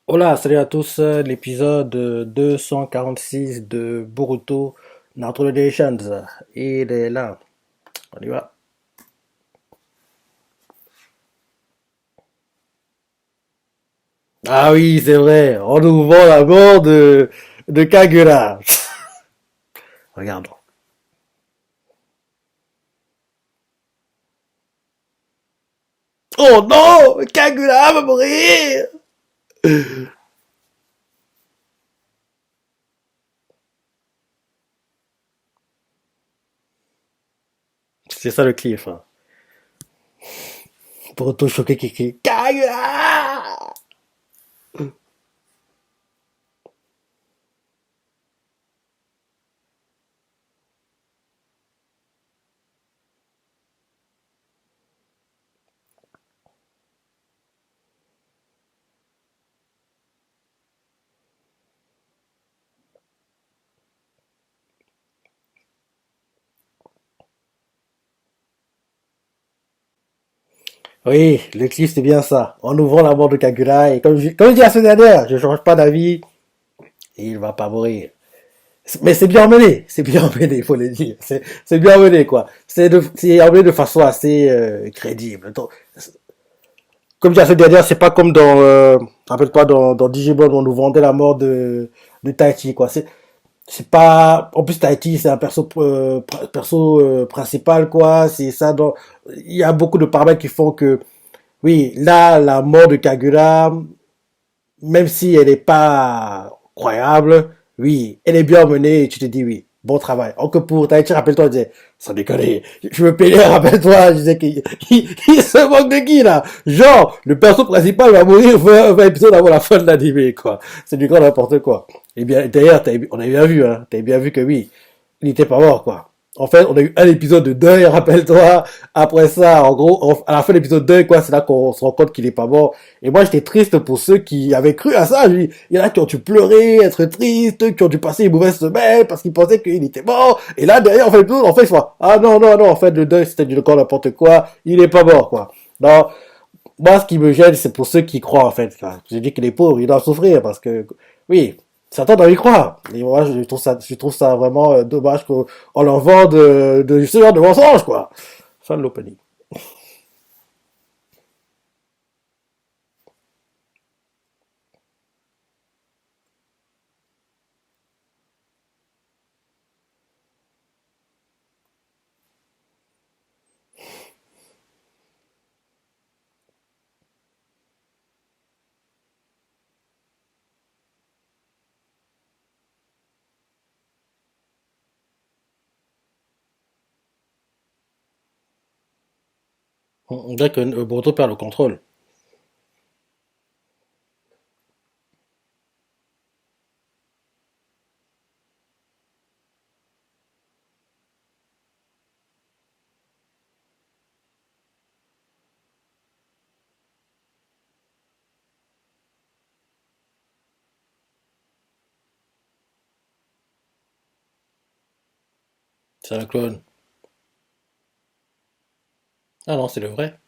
Hola, salut à tous, l'épisode 246 de Boruto Naruto Relations. Il est là, on y va. Ah oui, c'est vrai, on nous vend la mort de Kagura. Regarde. Oh non, Kagura va mourir. C'est ça le cliff, hein. Boruto choqué qui crie Kagura. Oui, le cliff c'est bien ça. On nous vend la mort de Kagura et comme je dis la semaine dernière, je change pas d'avis, il va pas mourir. Mais c'est bien mené, c'est bien mené, il faut le dire. C'est bien mené, quoi. C'est mené de façon assez crédible. Donc, comme je disais dernière, c'est pas comme dans, rappelle-toi, dans Digimon, où on nous vendait la mort de Taichi, quoi. C'est pas, en plus Taichi, c'est un perso principal, quoi. C'est ça, il y a beaucoup de paramètres qui font que, oui, là, la mort de Kagura, même si elle n'est pas croyable, oui, elle est bien menée et tu te dis oui, bon travail. Encore pour Taichi, rappelle-toi, il disait, sans déconner, je me payais, rappelle-toi, je disais qu'il se moque de qui là? Genre, le perso principal va mourir 20 épisodes avant la fin de l'anime, quoi. C'est du grand n'importe quoi. Et bien, d'ailleurs, on a bien vu, hein, t'avais bien vu que oui, il n'était pas mort, quoi. En fait, on a eu un épisode de deuil, rappelle-toi. Après ça, en gros, à la fin de l'épisode 2, quoi, c'est là qu'on se rend compte qu'il est pas mort. Et moi, j'étais triste pour ceux qui avaient cru à ça. Il y en a qui ont dû pleurer, être tristes, qui ont dû passer une mauvaise semaine parce qu'ils pensaient qu'il était mort. Et là, derrière, en fait, ils font, ah non, non, non, en fait, le deuil, c'était du corps n'importe quoi. Il est pas mort, quoi. Non, moi, ce qui me gêne, c'est pour ceux qui croient, en fait. Enfin, je dis que les pauvres, ils doivent souffrir parce que, oui, certains doivent y croire. Et moi, je trouve ça vraiment dommage qu'on leur vende ce genre de mensonges, quoi. Fin de l'opening. On dirait que Boruto perd le contrôle. C'est un clone. Ah non, c'est le vrai.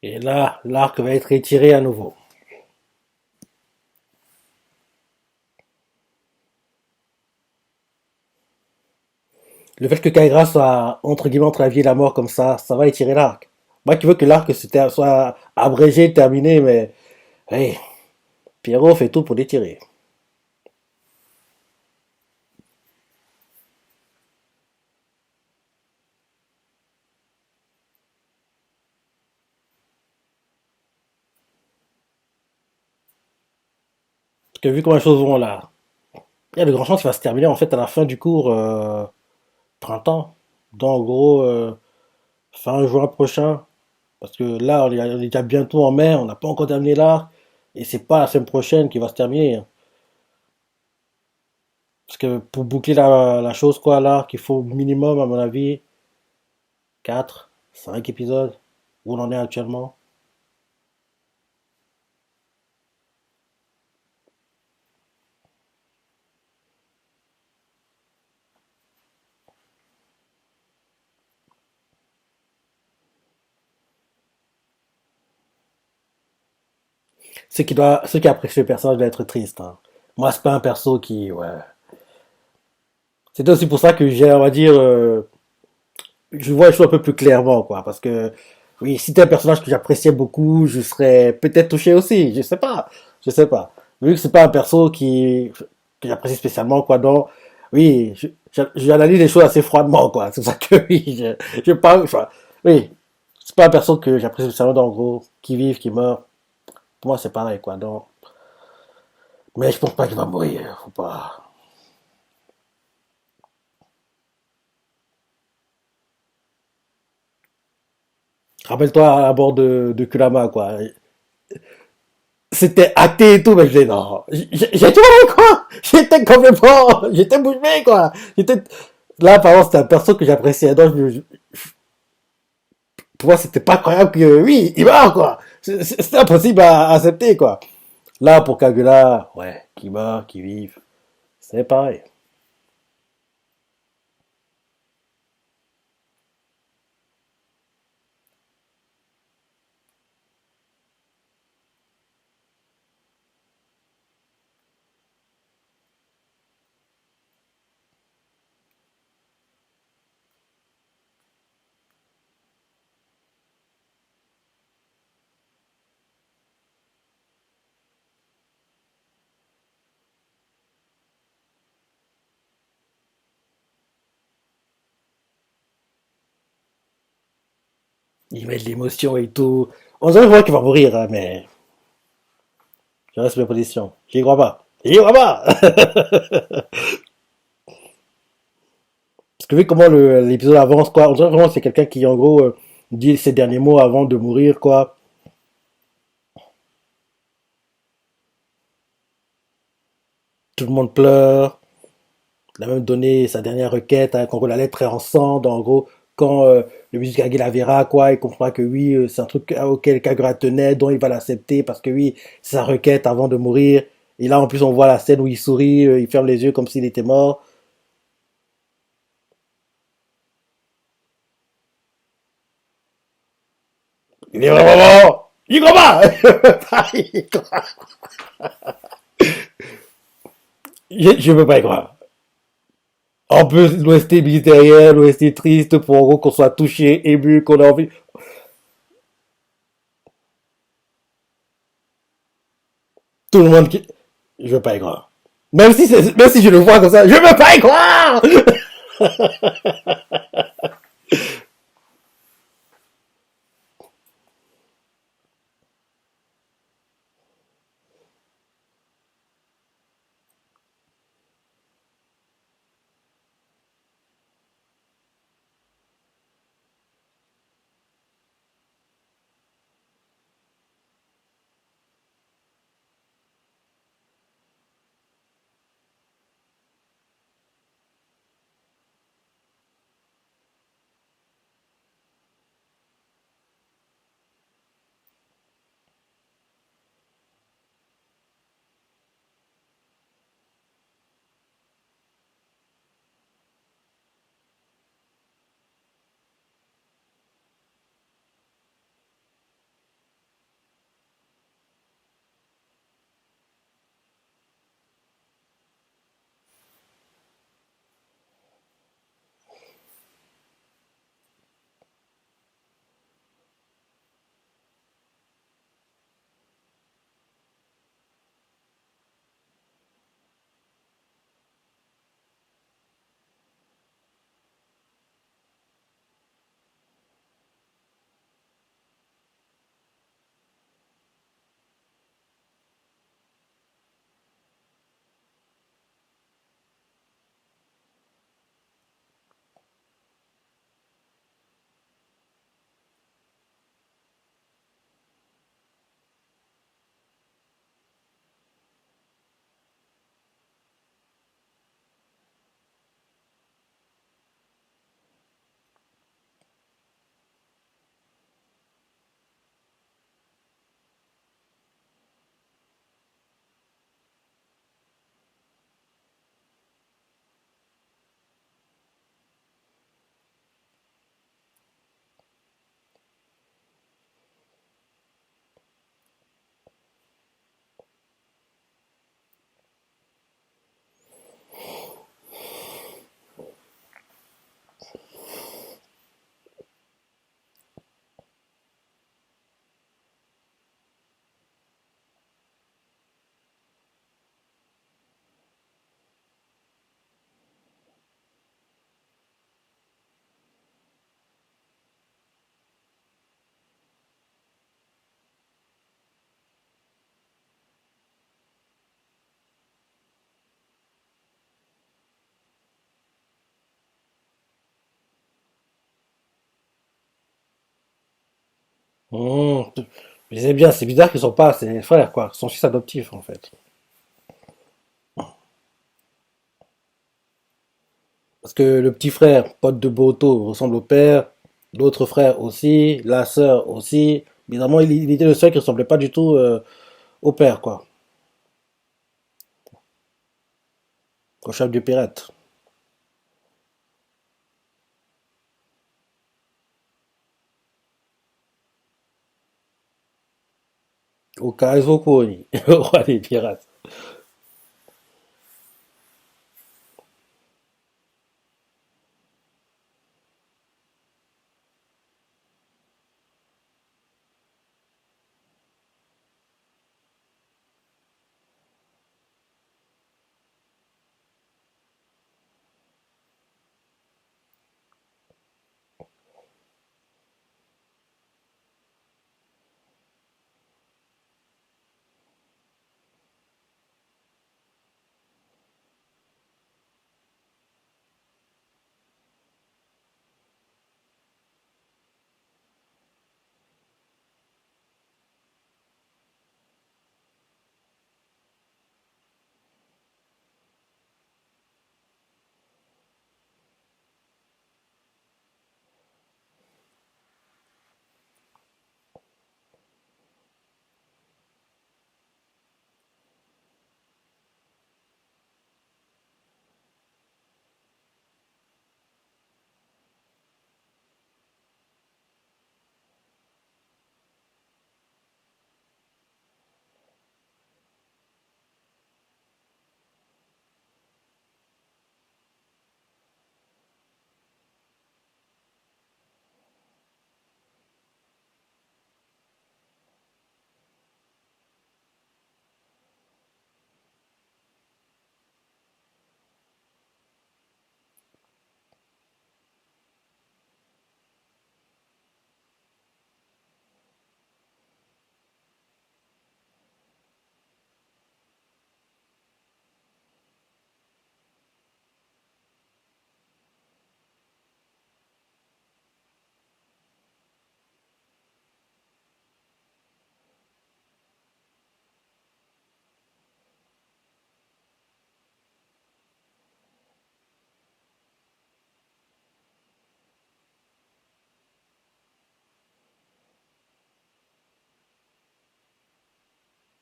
Et là, l'arc va être étiré à nouveau. Le fait que Kaira soit, entre guillemets, entre la vie et la mort comme ça va étirer l'arc. Moi qui veux que l'arc soit abrégé, terminé, mais, hey, Pierrot fait tout pour l'étirer. Parce que vu comment les choses vont là, il y a de grandes chances qu'il va se terminer en fait à la fin du cours printemps. Donc en gros, fin juin prochain. Parce que là, on est déjà bientôt en mai, on n'a pas encore terminé l'arc, et c'est pas la semaine prochaine qui va se terminer, hein. Parce que pour boucler la chose, quoi, l'arc, il faut minimum, à mon avis, 4 5 épisodes, où on en est actuellement. Ceux qui apprécient le personnage doivent être tristes, hein. Moi, c'est pas un perso qui, ouais. C'est aussi pour ça que j'ai, on va dire, je vois les choses un peu plus clairement, quoi. Parce que, oui, si c'était un personnage que j'appréciais beaucoup, je serais peut-être touché aussi. Je sais pas. Je sais pas. Vu que c'est pas un perso que j'apprécie spécialement, quoi. Donc, oui, j'analyse les choses assez froidement, quoi. C'est pour ça que, oui, je parle, enfin, oui. C'est pas un perso que j'apprécie spécialement, donc, en gros, qui vive, qui meurt. Pour moi, c'est pareil, quoi. Donc, mais je pense pas qu'il va mourir. Faut pas. Rappelle-toi à bord de Kurama, quoi. C'était acté et tout, mais je dis non. J'étais quoi? J'étais complètement, j'étais bouche bée, quoi. J'étais, là, par exemple, c'était un perso que j'appréciais. Donc, pour moi, c'était pas croyable que, oui, il meurt, quoi. C'était impossible à accepter, quoi. Là, pour Kagura, ouais, qui meurt, qui vive, c'est pareil. Il met de l'émotion et tout. On dirait vraiment qu'il va mourir, hein, mais je reste sur ma position. J'y crois pas. J'y crois pas! Parce que vu comment l'épisode avance, quoi, on dirait vraiment que c'est quelqu'un qui, en gros, dit ses derniers mots avant de mourir, quoi. Tout le monde pleure. Il a même donné sa dernière requête, hein, qu'on la lettre est en sang. En gros, quand le Mizukage la verra, quoi, il comprendra que oui, c'est un truc auquel Kagura tenait, dont il va l'accepter, parce que oui, c'est sa requête avant de mourir. Et là, en plus, on voit la scène où il sourit, il ferme les yeux comme s'il était mort. Il est vraiment mort! Il croit pas! Il croit. Je peux pas y croire. En plus, l'OST militaire, l'OST triste, pour en gros qu'on soit touché, ému, qu'on a envie. Tout le monde qui. Je veux pas y croire. Même si je le vois comme ça, je veux pas y croire! Mmh. Je disais bien, c'est bizarre qu'ils sont pas ses frères, quoi. Son fils adoptif, en fait. Parce que le petit frère, pote de Boruto, ressemble au père. L'autre frère aussi. La sœur aussi. Évidemment, il était le seul qui ressemblait pas du tout au père, quoi. Au chef du pirate. Au Kaizoku, le roi des pirates.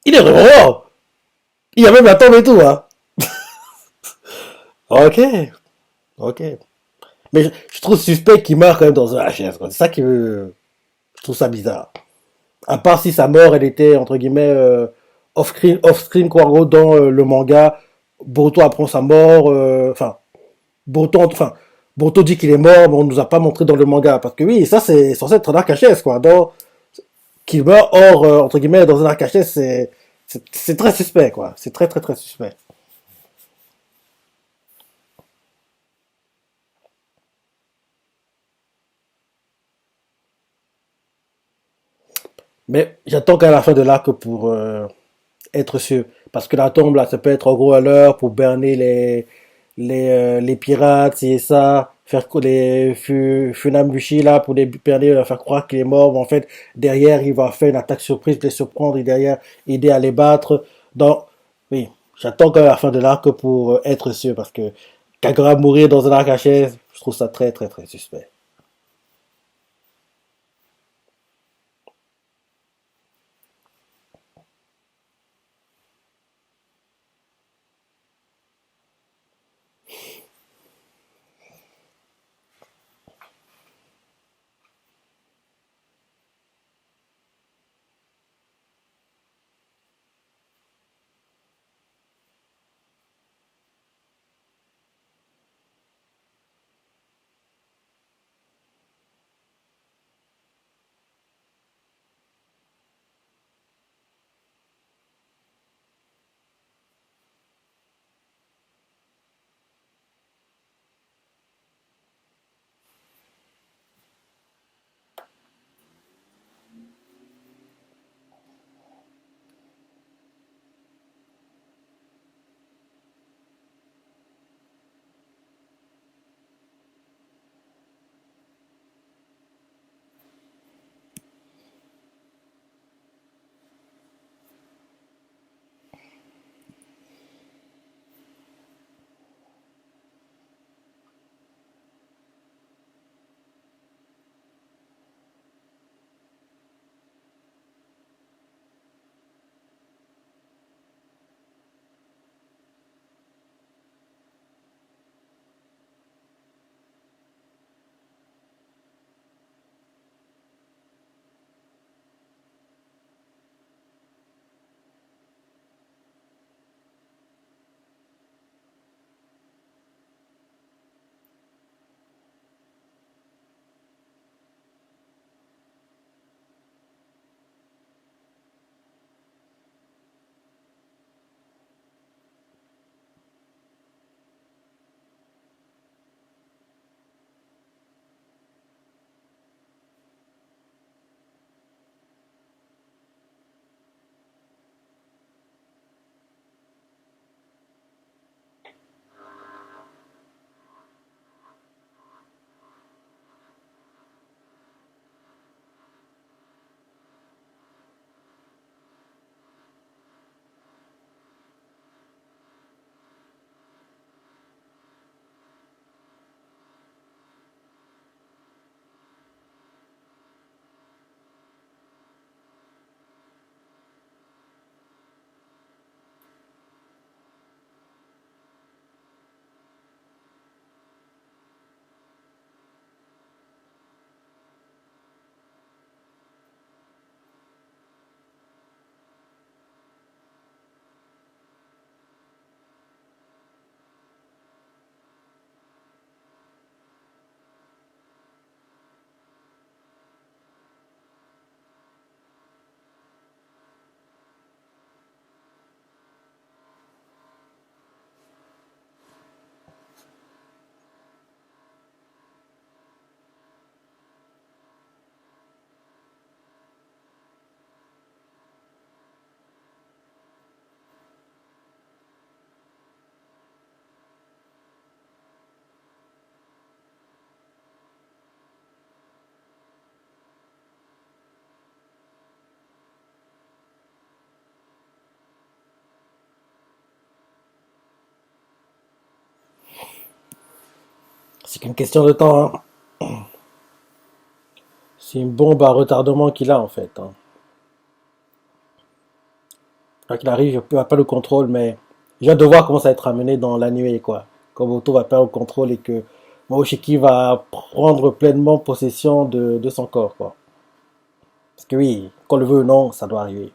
Il est vraiment mort. Il y a même la tombe et tout, hein. Ok, ok. Mais je trouve suspect qu'il meurt quand même dans un HS, quoi. C'est ça qui me... Je trouve ça bizarre. À part si sa mort, elle était, entre guillemets, off-screen, quoi, en gros, dans le manga. Boruto apprend sa mort, enfin, enfin, Boruto dit qu'il est mort, mais on nous a pas montré dans le manga. Parce que oui, ça, c'est censé être un arc HS, quoi. Qu'il meurt hors, entre guillemets, dans un arc HS, c'est très suspect, quoi. C'est très, très, très suspect. Mais j'attends qu'à la fin de l'arc pour être sûr. Parce que la tombe, là, ça peut être en gros à l'heure pour berner les pirates, et ça, faire les Funamushi, là, pour les berner, leur faire croire qu'il est mort. Mais en fait, derrière, il va faire une attaque surprise, les surprendre et derrière, aider à les battre. Donc, oui, j'attends qu'à la fin de l'arc pour être sûr. Parce que Kagura mourir dans un arc HS, je trouve ça très, très, très suspect. C'est qu'une question de temps, hein. C'est une bombe à retardement qu'il a en fait, hein. Quand il arrive, il n'a pas le contrôle, mais j'ai hâte de voir comment ça va être amené dans l'anime, quoi. Quand Boruto va perdre le contrôle et que Momoshiki va prendre pleinement possession de son corps, quoi. Parce que oui, qu'on le veut ou non, ça doit arriver.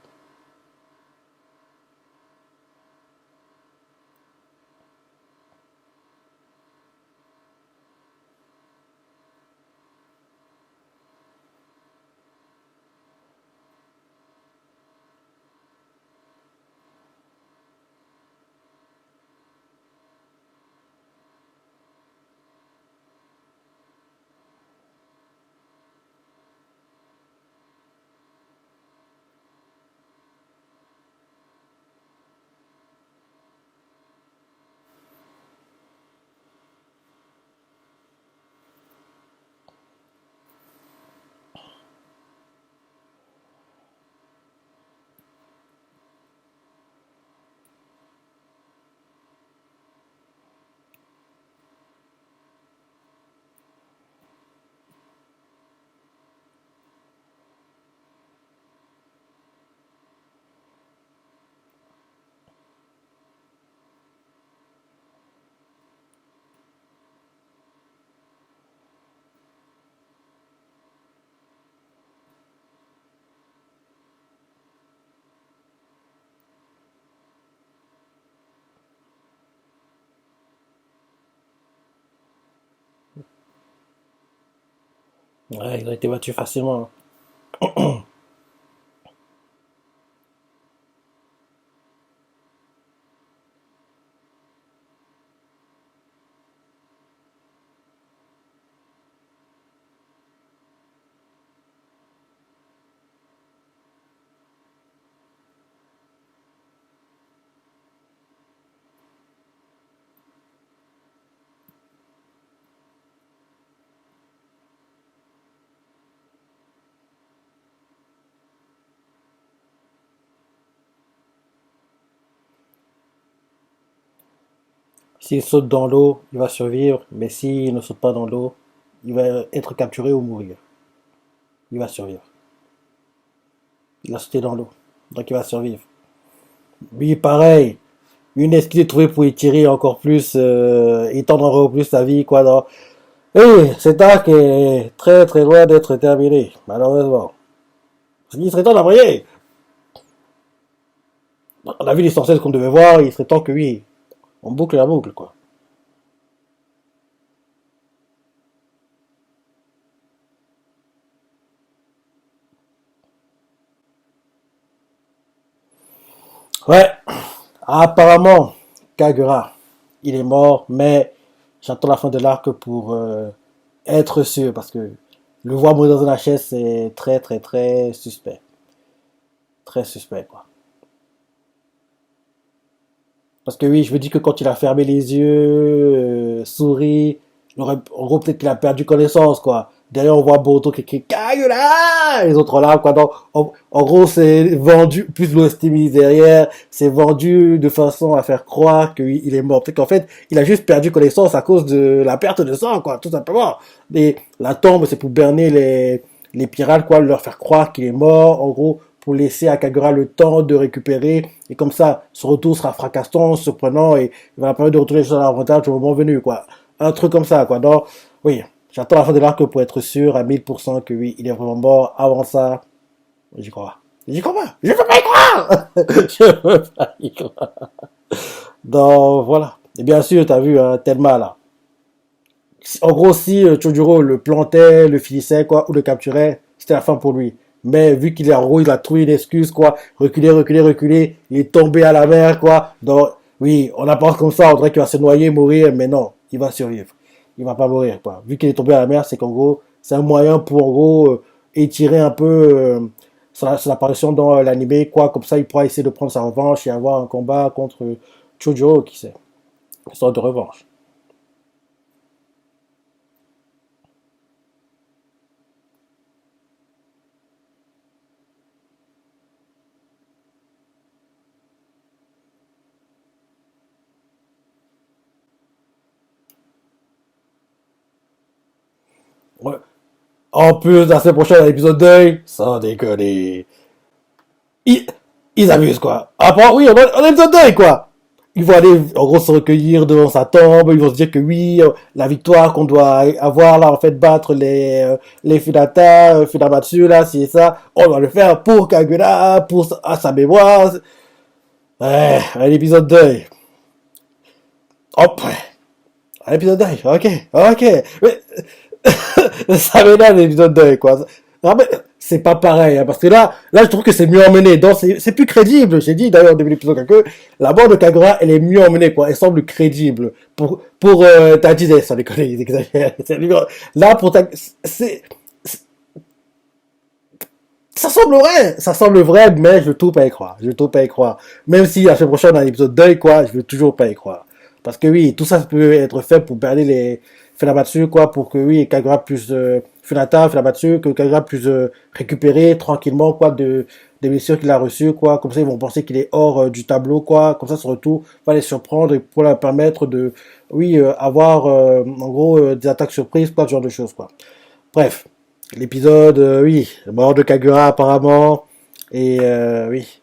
Ouais, ils ont été battus facilement, hein. S'il saute dans l'eau, il va survivre, mais s'il ne saute pas dans l'eau, il va être capturé ou mourir. Il va survivre. Il a sauté dans l'eau, donc il va survivre. Lui, pareil, une excuse trouvée pour étirer encore plus, étendre encore plus sa vie, quoi. Non. Et cet arc est très très loin d'être terminé, malheureusement. Il serait temps d'envoyer. On a vu l'essentiel qu'on devait voir, il serait temps que oui, on boucle la boucle, quoi. Ouais, apparemment, Kagura, il est mort, mais j'attends la fin de l'arc pour être sûr, parce que le voir mourir dans une chaise, c'est très très très suspect. Très suspect, quoi. Parce que oui, je me dis que quand il a fermé les yeux, souris, en gros, peut-être qu'il a perdu connaissance, quoi. Derrière, on voit Boruto qui crie Kagura! Les autres là, quoi. Donc, en gros, c'est vendu, plus l'OST mise derrière, c'est vendu de façon à faire croire qu'il est mort. Peut-être qu'en fait, il a juste perdu connaissance à cause de la perte de sang, quoi, tout simplement. Et la tombe, c'est pour berner les pirates, quoi, leur faire croire qu'il est mort, en gros, pour laisser à Kagura le temps de récupérer. Et comme ça, son retour sera fracassant, surprenant, et il va permettre de retourner sur l'avantage au moment venu, quoi. Un truc comme ça, quoi. Donc, oui, j'attends la fin de l'arc pour être sûr à 1000% que oui, il est vraiment mort. Avant ça, j'y crois pas. J'y crois pas. Je veux pas y croire. Je veux pas y croire. Donc, voilà. Et bien sûr, t'as vu, hein, Telma, là. En gros, si Chojuro le plantait, le finissait, quoi, ou le capturait, c'était la fin pour lui. Mais vu qu'il est en gros, il a trouvé une excuse, quoi, reculer, reculer, reculer, il est tombé à la mer, quoi. Donc, oui, on appense comme ça, on dirait qu'il va se noyer, mourir, mais non, il va survivre. Il va pas mourir, quoi. Vu qu'il est tombé à la mer, c'est qu'en gros, c'est un moyen pour, en gros, étirer un peu son apparition dans l'anime, quoi. Comme ça, il pourra essayer de prendre sa revanche et avoir un combat contre Chojuro, qui sait. Une sorte de revanche. Ouais. En plus, la semaine prochaine, à l'épisode 2, sans déconner. Ils, ils abusent, quoi. Après, oui, on a l'épisode 2, quoi. Ils vont aller, en gros, se recueillir devant sa tombe. Ils vont se dire que oui, la victoire qu'on doit avoir, là, en fait, battre les Funata, Funamatsu, là, c'est ça. On doit le faire pour Kagura, pour sa mémoire. Ouais, à l'épisode 2. Hop, ouais. À l'épisode 2, ok, ok. Mais, ça m'énerve l'épisode 2, quoi. Ah, mais c'est pas pareil, hein, parce que là, je trouve que c'est mieux emmené. Donc, c'est plus crédible. J'ai dit d'ailleurs au début de l'épisode que la mort de Kagura, elle est mieux emmenée, quoi. Elle semble crédible. Pour Taji, ça les connaît, ils exagèrent. Là, pour Taji, ça semble vrai, mais je veux tout pas y croire. Je veux tout pas y croire. Même si la semaine prochaine, dans l'épisode 2, quoi, je veux toujours pas y croire. Parce que oui, tout ça peut être fait pour garder les Funamatsu, quoi, pour que oui, Kagura puisse, Funata, Funamatsu, que Kagura puisse récupérer tranquillement, quoi, des blessures qu'il a reçues, quoi. Comme ça, ils vont penser qu'il est hors du tableau, quoi. Comme ça, ce retour va les surprendre et pour leur permettre de, oui, avoir, en gros, des attaques surprises, quoi, ce genre de choses, quoi. Bref, l'épisode, oui, mort de Kagura apparemment, et oui,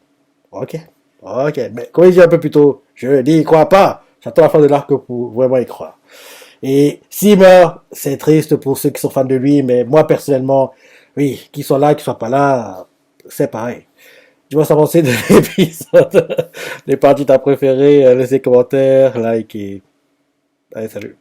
ok, ok, mais comme je dit un peu plus tôt, je n'y crois pas, j'attends la fin de l'arc pour vraiment y croire. Et s'il meurt, c'est triste pour ceux qui sont fans de lui, mais moi personnellement, oui, qu'il soit là, qu'il soit pas là, c'est pareil. Tu vois, ça penser de l'épisode, les parties t'as préférées, laissez commentaires, like et... Allez, salut.